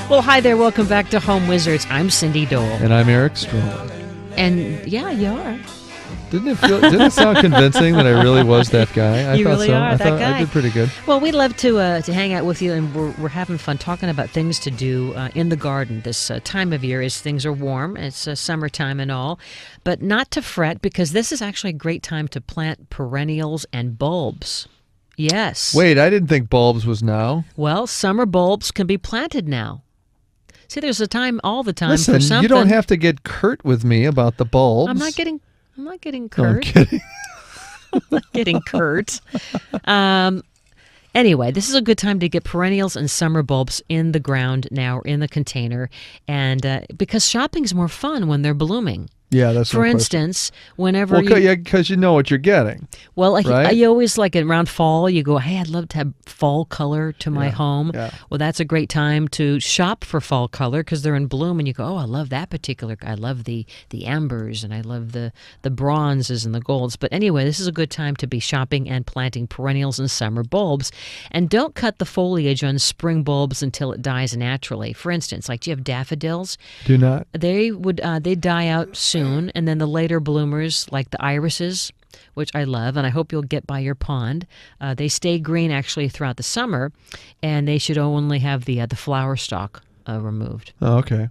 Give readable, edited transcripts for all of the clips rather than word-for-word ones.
Well, hi there. Welcome back to Home Wizards. I'm Cindy Dole. And I'm Eric Stroller. And yeah, you are. Didn't it sound convincing that I really was that guy? You really are that guy. I did pretty good. Well, we'd love to hang out with you, and we're having fun talking about things to do in the garden this time of year as things are warm. It's summertime and all, but not to fret because this is actually a great time to plant perennials and bulbs. Yes. Wait, I didn't think bulbs was now. Well, summer bulbs can be planted now. See, there's a time all the time Listen, for something. you don't have to get curt with me about the bulbs. I'm not getting curt. No, I'm kidding. I'm not getting curt. Anyway, this is a good time to get perennials and summer bulbs in the ground now or in the container, and because shopping's more fun when they're blooming. Yeah, that's for instance, whenever because you know what you're getting. Well, right? I always like around fall. You go, hey, I'd love to have fall color to my home. Yeah. Well, that's a great time to shop for fall color because they're in bloom, and you go, oh, I love that particular. I love the ambers, and I love the bronzes and the golds. But anyway, this is a good time to be shopping and planting perennials and summer bulbs, and don't cut the foliage on spring bulbs until it dies naturally. For instance, like do you have daffodils? Do not. They die out soon, and then the later bloomers like the irises, which I love, and I hope you'll get by your pond. They stay green actually throughout the summer, and they should only have the flower stalk removed. Oh, okay.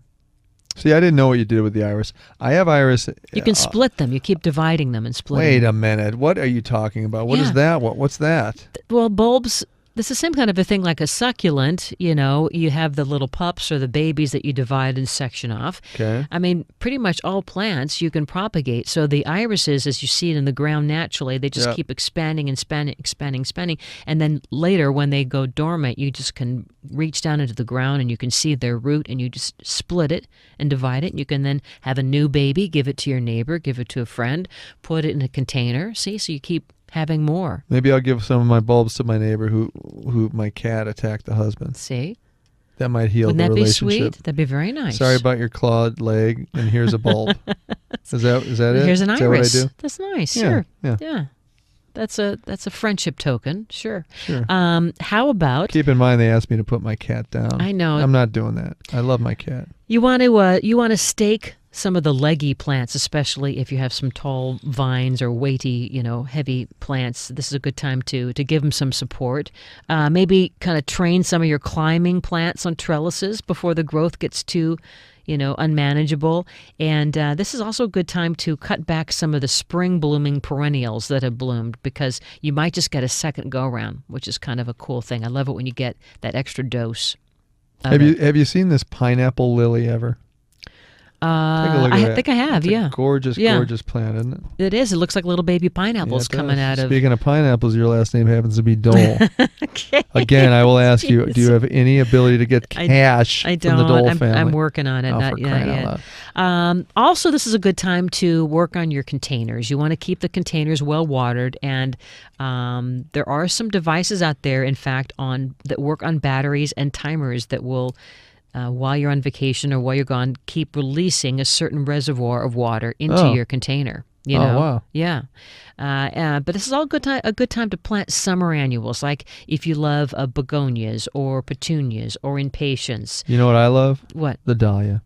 See, I didn't know what you did with the iris. I have iris. You can split them. You keep dividing them and splitting. Wait a minute. What are you talking about? What is that? What's that? Well, bulbs. This is the same kind of a thing like a succulent. You know, you have the little pups or the babies that you divide and section off. Okay. I mean, pretty much all plants you can propagate. So the irises, as you see it in the ground naturally, they just keep expanding and expanding. And then later when they go dormant, you just can reach down into the ground and you can see their root and you just split it and divide it. You can then have a new baby, give it to your neighbor, give it to a friend, put it in a container. See, so you keep having more. Maybe I'll give some of my bulbs to my neighbor who my cat attacked the husband. See? That might heal Wouldn't the that relationship. be sweet? That'd be very nice. Sorry about your clawed leg, and here's a bulb. Is that it? Here's an iris. Is that what I do? That's nice. Yeah, Sure. yeah. That's a friendship token. Sure. Sure. How about? Keep in mind they asked me to put my cat down. I know. I'm not doing that. I love my cat. You want to stake some of the leggy plants, especially if you have some tall vines or weighty, heavy plants. This is a good time to give them some support. Maybe kind of train some of your climbing plants on trellises before the growth gets too, unmanageable. And this is also a good time to cut back some of the spring blooming perennials that have bloomed because you might just get a second go around, which is kind of a cool thing. I love it when you get that extra dose. Have you seen this pineapple lily ever? Take a look at that. I think I have, it's a gorgeous plant, isn't it? It is. It looks like little baby pineapples coming out of... Speaking of pineapples, your last name happens to be Dole. Okay. Again, I will ask you, do you have any ability to get cash from the Dole family? I'm working on it. Not yet. Also, this is a good time to work on your containers. You want to keep the containers well watered, and there are some devices out there, in fact, that work on batteries and timers that will... while you're on vacation or while you're gone, keep releasing a certain reservoir of water into your container. Oh, wow. Yeah. But this is all a good time to plant summer annuals, like if you love begonias or petunias or impatiens. You know what I love? What? The dahlia.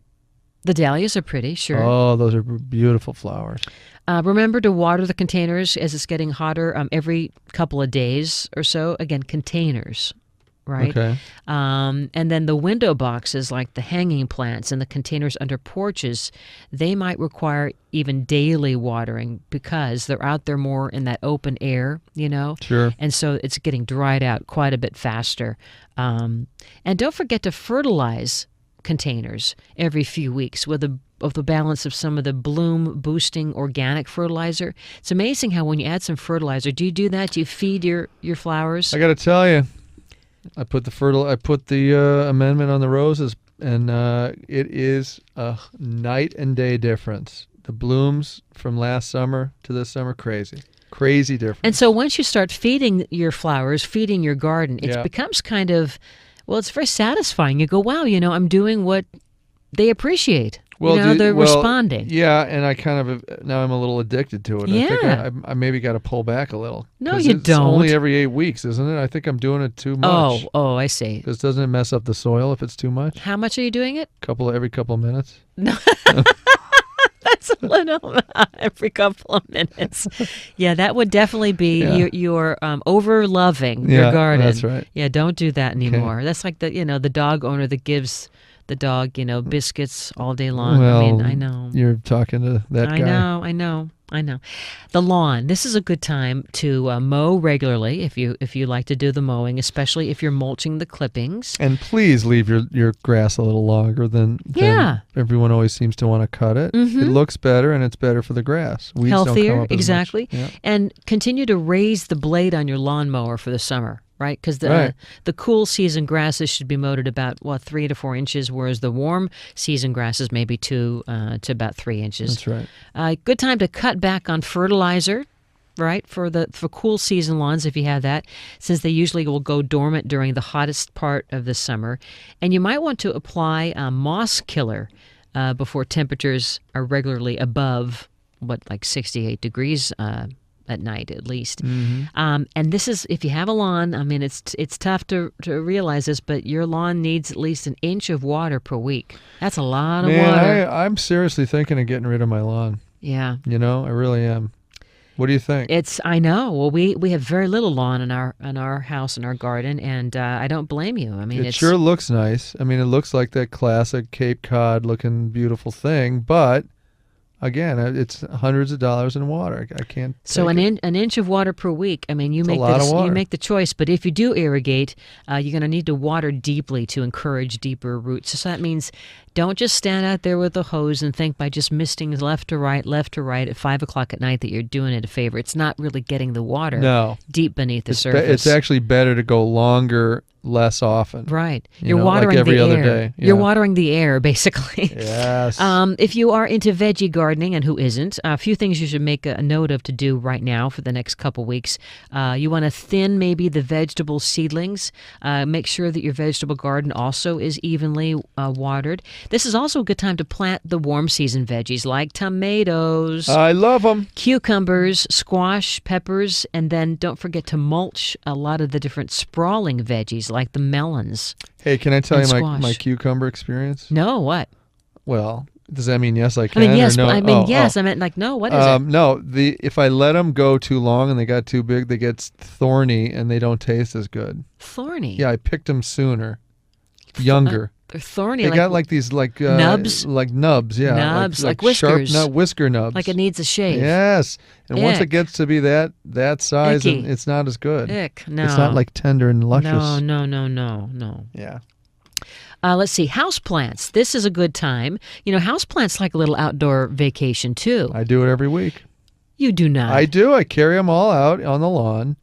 The dahlias are pretty, sure. Oh, those are beautiful flowers. Remember to water the containers as it's getting hotter every couple of days or so. Again, containers. Right? Okay. And then the window boxes, like the hanging plants and the containers under porches, they might require even daily watering because they're out there more in that open air, Sure. And so it's getting dried out quite a bit faster. And don't forget to fertilize containers every few weeks with the balance of some of the bloom boosting organic fertilizer. It's amazing how when you add some fertilizer, do you do that? Do you feed your flowers? I got to tell you, I put the amendment on the roses, and it is a night and day difference. The blooms from last summer to this summer, crazy difference. And so once you start feeding your flowers, feeding your garden, it becomes kind of, it's very satisfying. You go, wow, I'm doing what they appreciate. Well, they're responding. Yeah, and I kind of now I'm a little addicted to it. Yeah. I think I maybe got to pull back a little. No, 'Cause you it's don't. only every 8 weeks, isn't it? I think I'm doing it too much. Oh, I see. Because doesn't it mess up the soil if it's too much? How much are you doing it? Every couple of minutes. No. That's a little every couple of minutes. Yeah, that would definitely be your over loving your garden. That's right. Yeah, don't do that anymore. That's like the dog owner that gives the dog biscuits all day long. Well, I mean, I know. You're talking to that guy. I know. The lawn. This is a good time to mow regularly if you like to do the mowing, especially if you're mulching the clippings. And please leave your grass a little longer than everyone always seems to want to cut it. Mm-hmm. It looks better and it's better for the grass. Weeds Healthier, don't come up as exactly. much. Yeah. And continue to raise the blade on your lawnmower for the summer. Right, because the cool season grasses should be mowed at about 3 to 4 inches, whereas the warm season grasses maybe 2 to about 3 inches. That's right. Good time to cut back on fertilizer, right, for cool season lawns if you have that, since they usually will go dormant during the hottest part of the summer. And you might want to apply a moss killer before temperatures are regularly above 68 degrees. At night, at least. Mm-hmm. And this is, if you have a lawn, I mean, it's tough to realize this, but your lawn needs at least an inch of water per week. That's a lot of water. I'm seriously thinking of getting rid of my lawn. Yeah. I really am. What do you think? I know. Well, we have very little lawn in our house, in our garden, and I don't blame you. I mean, it sure looks nice. I mean, it looks like that classic Cape Cod looking beautiful thing, but again, it's hundreds of dollars in water. I can't. So an inch of water per week. I mean, you make the choice. But if you do irrigate, you're going to need to water deeply to encourage deeper roots. So that means don't just stand out there with a hose and think by just misting left to right at 5 o'clock at night that you're doing it a favor. It's not really getting the water deep beneath the surface. It's actually better to go longer, less often. Right. You're watering every the other air. day. Yeah. You're watering the air, basically. Yes. If you are into veggie gardening, and who isn't, a few things you should make a note of to do right now for the next couple weeks. You want to thin maybe the vegetable seedlings. Make sure that your vegetable garden also is evenly watered. This is also a good time to plant the warm season veggies like tomatoes. I love them. Cucumbers, squash, peppers, and then don't forget to mulch a lot of the different sprawling veggies like the melons. Hey, can I tell you squash. my cucumber experience? No, what? Well, does that mean yes I can? I mean, yes, or no? yes. I meant no, what is it? No, if I let them go too long and they got too big, they get thorny and they don't taste as good. Thorny? Yeah, I picked them sooner, younger. They're thorny. They got these nubs? like nubs, yeah. Nubs, like whiskers. Sharp whisker nubs. Like it needs a shave. Yes. And once it Ick. gets to be that size, Icky. and it's not as good. Ick, no. It's not like tender and luscious. No. Yeah. Let's see, houseplants. This is a good time. Houseplants like a little outdoor vacation too. I do it every week. You do not. I do. I carry them all out on the lawn.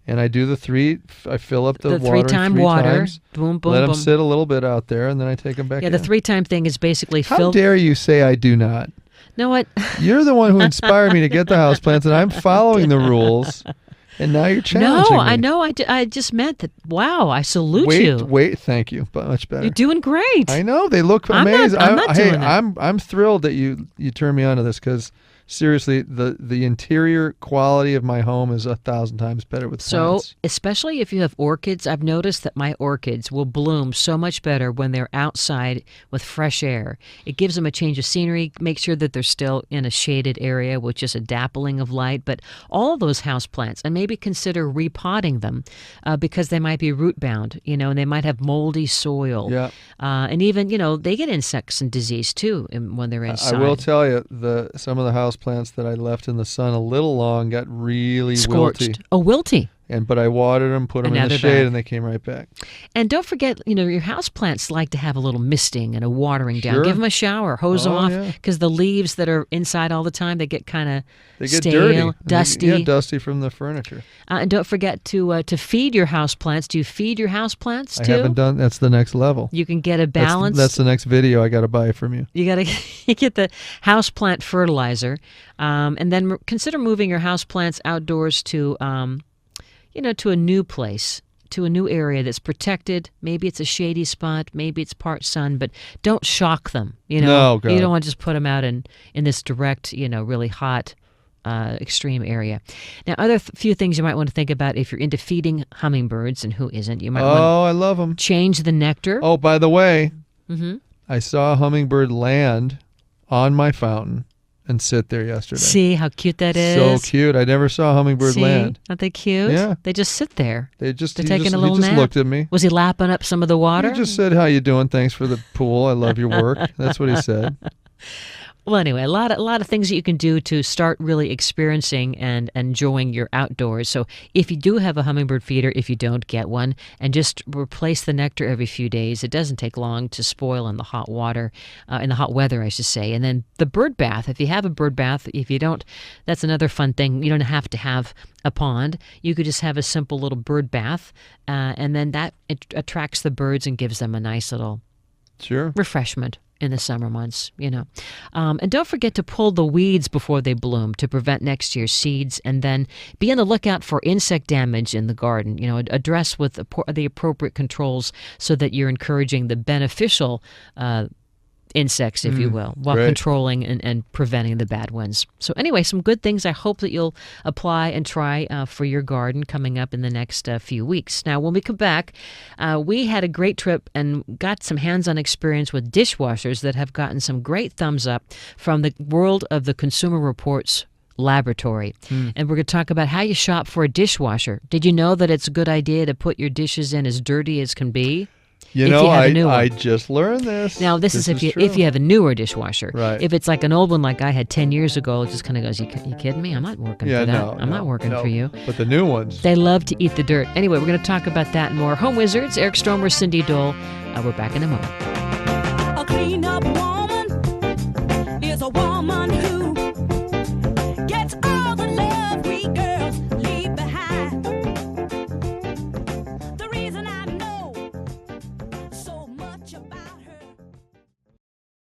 And I do I fill up the water 3-time three water. times, Boom, boom, let boom. them sit a little bit out there, and then I take them back in. The 3-time thing is basically How dare you say I do not? Know what? You're the one who inspired me to get the houseplants, and I'm following the rules, and now you're challenging me. No, I know. I just meant that. Wow, I salute you. Wait, thank you. But much better. You're doing great. I know. They look I'm amazing. not doing that. I'm thrilled that you turned me on to this because seriously, the interior quality of my home is 1,000 times better with plants. So, especially if you have orchids, I've noticed that my orchids will bloom so much better when they're outside with fresh air. It gives them a change of scenery, make sure that they're still in a shaded area with just a dappling of light. But all of those houseplants, and maybe consider repotting them because they might be root bound, and they might have moldy soil. Yeah. And even, they get insects and disease too when they're inside. I will tell you, some of the houseplants that I left in the sun a little long got really scorched. wilty. Oh, wilty. But I watered them, put them in the shade, and they came right back. And don't forget, your houseplants like to have a little misting and a watering down. Sure. Give them a shower, hose them off, because the leaves that are inside all the time, they get kind of stale, dirty, dusty. Dusty from the furniture. And don't forget to feed your houseplants. Do you feed your houseplants too? I haven't done. That's the next level. You can get a balance. That's the next video I got to buy from you. You got to get the houseplant fertilizer, and then consider moving your houseplants outdoors to to a new place to a new area that's protected. Maybe it's a shady spot, maybe it's part sun, but don't shock them. No, God. You don't want to just put them out in this direct, really hot, extreme area. Now, other few things you might want to think about if you're into feeding hummingbirds, and who isn't. You might want I love them. to change the nectar. Oh, by the way, Mm-hmm. I saw a hummingbird land on my fountain and sit there yesterday. See how cute that is? So cute. I never saw a hummingbird See? land. Aren't they cute? Yeah. They just sit there. They're taking a little he just nap. looked at me. Was he lapping up some of the water? He just said, "How you doing? Thanks for the pool. I love your work." That's what he said. Well, anyway, a lot of things that you can do to start really experiencing and enjoying your outdoors. So if you do have a hummingbird feeder, if you don't, get one, and just replace the nectar every few days. It doesn't take long to spoil in the hot water, in the hot weather, I should say. And then the bird bath. If you have a bird bath, if you don't, that's another fun thing. You don't have to have a pond. You could just have a simple little bird bath, and then that attracts the birds and gives them a nice little Sure. refreshment in the summer months, And don't forget to pull the weeds before they bloom to prevent next year's seeds, and then be on the lookout for insect damage in the garden. Address with the appropriate controls so that you're encouraging the beneficial insects, if you will, while great. controlling and preventing the bad ones. So anyway, some good things I hope that you'll apply and try for your garden coming up in the next few weeks. Now, when we come back, we had a great trip and got some hands-on experience with dishwashers that have gotten some great thumbs up from the world of the Consumer Reports laboratory. And we're going to talk about how you shop for a dishwasher. Did you know that it's a good idea to put your dishes in as dirty as can be? I just learned this. Now, this is true. if you have a newer dishwasher. Right. If it's like an old one like I had 10 years ago, it just kind of goes, you kidding me? I'm not working for that. I'm not working for you. But the new ones. They love to eat the dirt. Anyway, we're going to talk about that and more. Home Wizards, Eric Stromer, Cindy Dole. We're back in a moment.